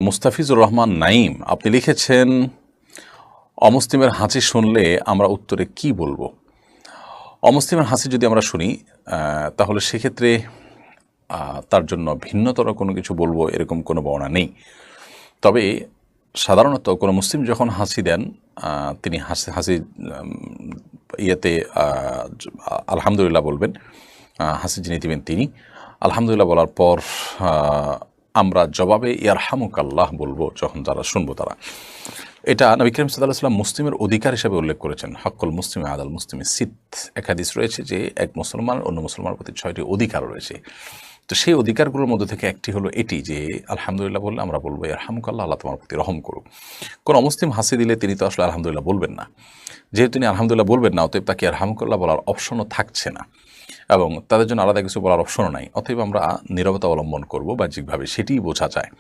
মুস্তাফিজুর রহমান নাঈম আপনি লিখেছেন, অমুসলিমের হাসি শুনলে আমরা উত্তরে কি বলবো? অমুসলিমের হাসি যদি আমরা শুনি তাহলে সেক্ষেত্রে তার জন্য ভিন্নতর কোনো কিছু বলবো এরকম কোনো বর্ণনা নেই। তবে সাধারণত কোনো মুসলিম যখন হাসি দেন তিনি হাসি ইয়েতে আলহামদুলিল্লাহ বলবেন। হাসি যিনি দিবেন তিনি আলহামদুলিল্লাহ বলার পর আমরা জবাবে ইয়ারহামুকাল্লাহ বলবো যখন যারা শুনবো তারা। এটা নবী করিম সাল্লাল্লাহু আলাইহি ওয়াসাল্লাম মুসলিমের অধিকার হিসেবে উল্লেখ করেছেন। হক্কুল মুসলিমে আদাল মুসলিমে সিত, এক হাদিস রয়েছে যে এক মুসলমান অন্য মুসলমানের প্রতি 6টি অধিকার রয়েছে। তো সেই অধিকারগুলোর মধ্যে থেকে একটি হলো এটি যে আলহামদুলিল্লাহ বললে আমরা বলবো ইয়ারহামুকাল্লাহ, আল্লাহ তোমার প্রতি রহম করুক। কোনো অমুসলিম হাসি দিলে তিনি তো আসলে আলহামদুলিল্লাহ বলবেন না। যেহেতু তিনি আলহামদুলিল্লাহ বলবেন না, অতএব তাকে ইয়ারহামুকাল্লাহ বলার অপশনও থাকছে না এবং তাদের জন্য আলাদা কিছু বলার অপশনও নাই। অতএব আমরা নীরবতা অবলম্বন করবো বাহ্যিকভাবে, সেটিই বোঝা যায়।